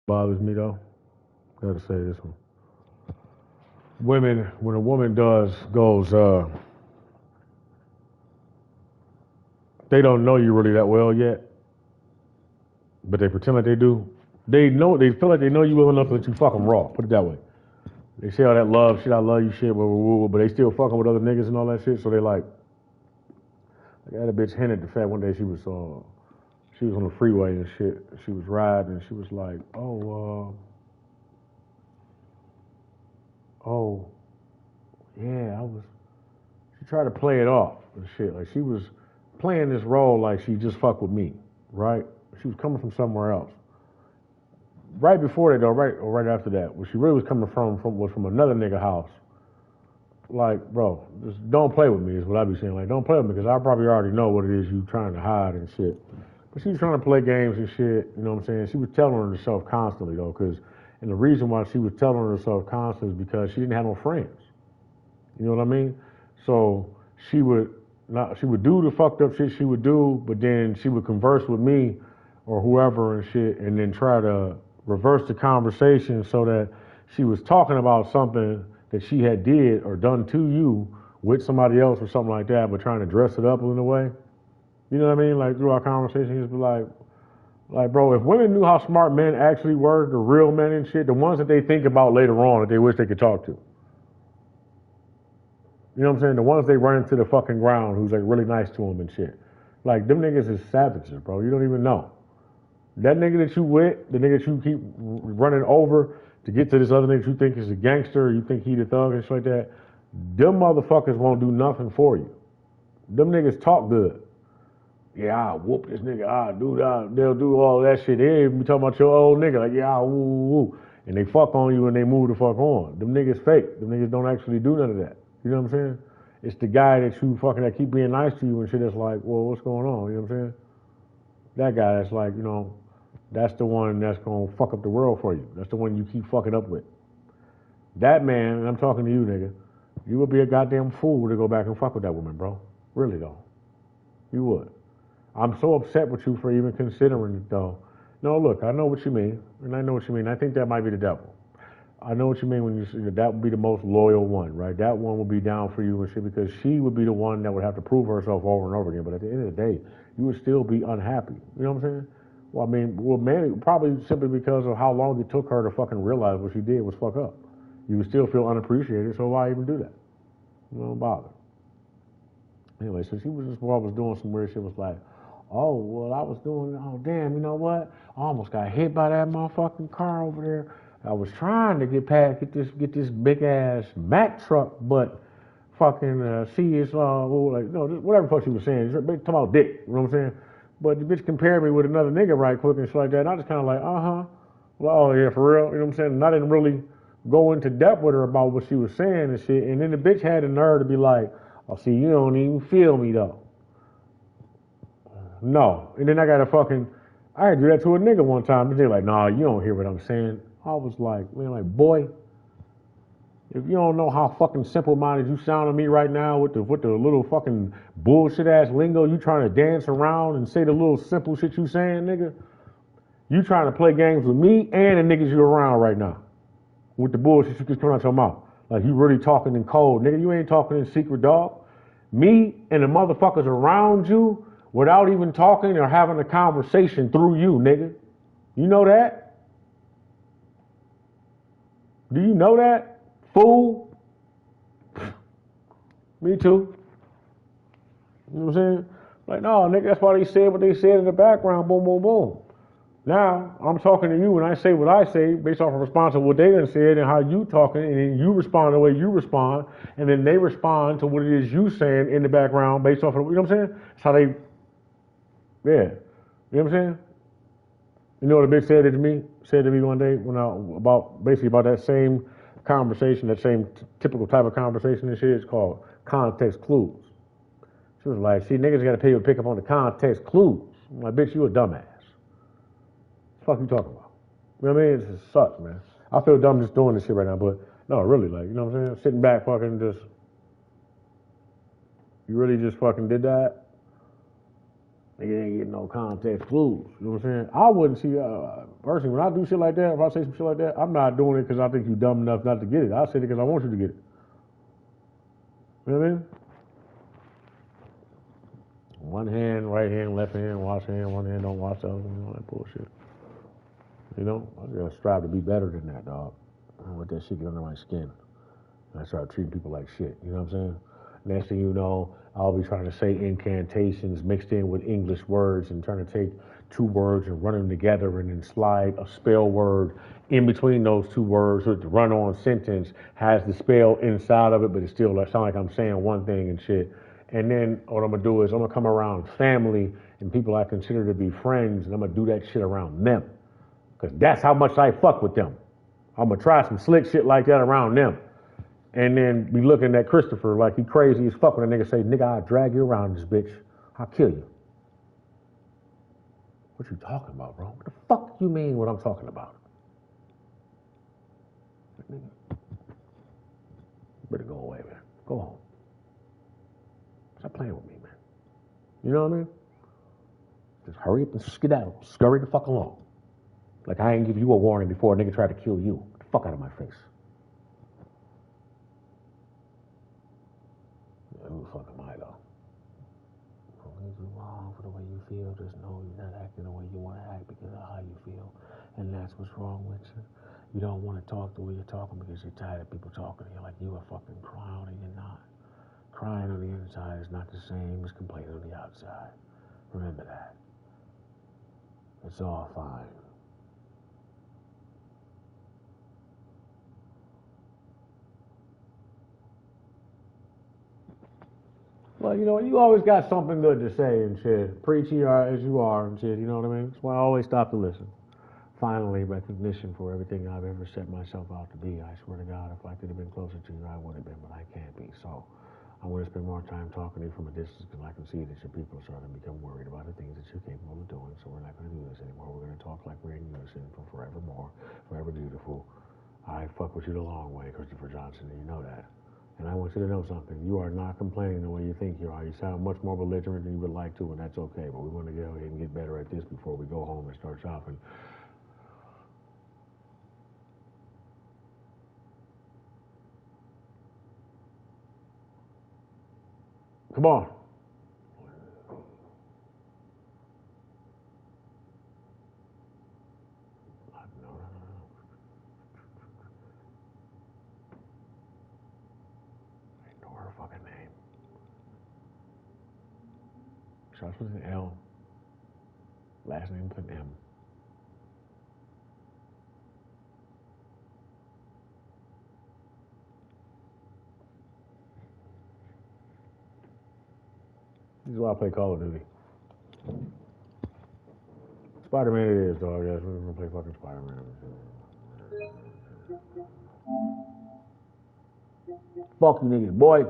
Bothers me though. Gotta say this one. Women, when a woman goes, they don't know you really that well yet, but they pretend like they do. They feel like they know you well enough to let you fuck them raw. Put it that way. They say all that love shit, I love you shit, but they still fucking with other niggas and all that shit. So they like I had a bitch hinted the fact one day she was on the freeway and shit. She was riding and she was like, oh, yeah, I was. She tried to play it off and shit. Like she was playing this role like she just fucked with me, right? She was coming from somewhere else. Right before that though, right or right after that, what she really was coming from was from another nigga house. Like, bro, just don't play with me is what I be saying. Like, don't play with me because I probably already know what it is you trying to hide and shit. But she was trying to play games and shit. You know what I'm saying? She was telling herself constantly though, and the reason why she was telling herself constantly is because she didn't have no friends. You know what I mean? So she would she would do the fucked up shit she would do, but then she would converse with me or whoever and shit, and then try to reverse the conversation so that she was talking about something that she had did or done to you with somebody else or something like that, but trying to dress it up in a way. You know what I mean? Like through our conversation, just be like, bro, if women knew how smart men actually were, the real men and shit, the ones that they think about later on that they wish they could talk to. You know what I'm saying? The ones they run into the fucking ground who's like really nice to them and shit. Like them niggas is savages, bro. You don't even know. That nigga that you with, the nigga that you keep running over to get to this other nigga that you think is a gangster, you think he the thug and shit like that, them motherfuckers won't do nothing for you. Them niggas talk good. Yeah, I'll whoop this nigga, I'll do that, they'll do all that shit. They even be talking about your old nigga, like, yeah, woo, woo, woo. And they fuck on you and they move the fuck on. Them niggas fake. Them niggas don't actually do none of that. You know what I'm saying? It's the guy that you fucking that keep being nice to you and shit that's like, well, what's going on? You know what I'm saying? That guy that's like, that's the one that's gonna fuck up the world for you. That's the one you keep fucking up with. That man, and I'm talking to you, nigga, you would be a goddamn fool to go back and fuck with that woman, bro. Really though. You would. I'm so upset with you for even considering it though. No, look, I know what you mean, and I know what you mean. I think that might be the devil. I know what you mean when you say that would be the most loyal one, right? That one would be down for you and shit because she would be the one that would have to prove herself over and over again. But at the end of the day, you would still be unhappy. You know what I'm saying? Well, I mean, mainly, probably simply because of how long it took her to fucking realize what she did was fuck up. You would still feel unappreciated, so why even do that? Don't bother. Anyway, so she was just while I was doing some weird shit was like, oh, well, I was doing, oh, damn, you know what? I almost got hit by that motherfucking car over there. I was trying to get past, get this big ass Mack truck, but fucking see it's like no whatever the fuck she was saying. Talking about dick, you know what I'm saying? But the bitch compared me with another nigga right quick and shit like that. And I just kind of like, well, oh yeah, for real, you know what I'm saying? And I didn't really go into depth with her about what she was saying and shit. And then the bitch had the nerve to be like, oh, see, you don't even feel me though. No. And then I got I had to do that to a nigga one time. And they're like, nah, you don't hear what I'm saying. I was like, man, like, boy, if you don't know how fucking simple-minded you sound to me right now with the little fucking bullshit-ass lingo you trying to dance around and say the little simple shit you saying, nigga, you trying to play games with me and the niggas you around right now with the bullshit you just coming out your mouth. Like, you really talking in code. Nigga, you ain't talking in secret, dog. Me and the motherfuckers around you without even talking or having a conversation through you, nigga. You know that? Do you know that? Fool? Me too. You know what I'm saying? Like, no, nigga, that's why they said what they said in the background, boom, boom, boom. Now, I'm talking to you and I say what I say based off of response of what they done said and how you talking, and then you respond the way you respond, and then they respond to what it is you saying in the background based off of, you know what I'm saying? That's how they, yeah. You know what I'm saying? You know what a bitch said to me one day basically about that same conversation, that same typical type of conversation and shit. It's called context clues. She was like, see, niggas gotta pay you to pick up on the context clues. I'm like, bitch, you a dumbass. What the fuck you talking about? You know what I mean? It just sucks, man. I feel dumb just doing this shit right now, but no, really, like, you know what I'm saying? Sitting back fucking just, you really just fucking did that? Nigga ain't getting no context clues. You know what I'm saying? I wouldn't see, personally, when I do shit like that, if I say some shit like that, I'm not doing it because I think you dumb enough not to get it. I say it because I want you to get it. You know what I mean? One hand, right hand, left hand, wash hand, one hand don't wash the other one, all that bullshit. You know? I just gotta strive to be better than that, dog. I don't let that shit get under my skin. And I start treating people like shit. You know what I'm saying? Next thing you know, I'll be trying to say incantations mixed in with English words and trying to take two words and run them together and then slide a spell word in between those two words so that the run-on sentence has the spell inside of it, but it still sounds like I'm saying one thing and shit. And then what I'm gonna do is I'm gonna come around family and people I consider to be friends, and I'm gonna do that shit around them, because that's how much I fuck with them. I'm gonna try some slick shit like that around them. And then be looking at Christopher like he crazy as fuck when a nigga say, nigga, I'll drag you around this bitch. I'll kill you. What you talking about, bro? What the fuck you mean what I'm talking about? Nigga, you better go away, man. Go home. Stop playing with me, man. You know what I mean? Just hurry up and skedaddle. Scurry the fuck along. Like I ain't give you a warning before a nigga tried to kill you. Get the fuck out of my face. Yeah, who the fuck am I, though? Don't leave you wrong for the way you feel. Just know you're not acting the way you want to act because of how you feel. And that's what's wrong with you. You don't want to talk the way you're talking because you're tired of people talking to you like you a fucking clown and you're not. Crying on the inside is not the same as complaining on the outside. Remember that. It's all fine. Well, you know, you always got something good to say and shit. Preachy as you are and shit, you know what I mean? That's why I always stop to listen. Finally, recognition for everything I've ever set myself out to be. I swear to God, if I could have been closer to you, I would have been, but I can't be. So I want to spend more time talking to you from a distance because I can see that your people are starting to become worried about the things that you're capable of doing. So we're not going to do this anymore. We're going to talk like we're in unison for forevermore, forever beautiful. I fuck with you the long way, Christopher Johnson, and you know that. And I want you to know something. You are not complaining the way you think you are. You sound much more belligerent than you would like to, and that's okay. But we want to go ahead and get better at this before we go home and start shopping. Come on. I know her fucking name. Starts with an L. Last name with an M. This is why I play Call of Duty. Spider-Man it is, dog. Yes, we're gonna play fucking Spider-Man. Fuck you niggas, boy.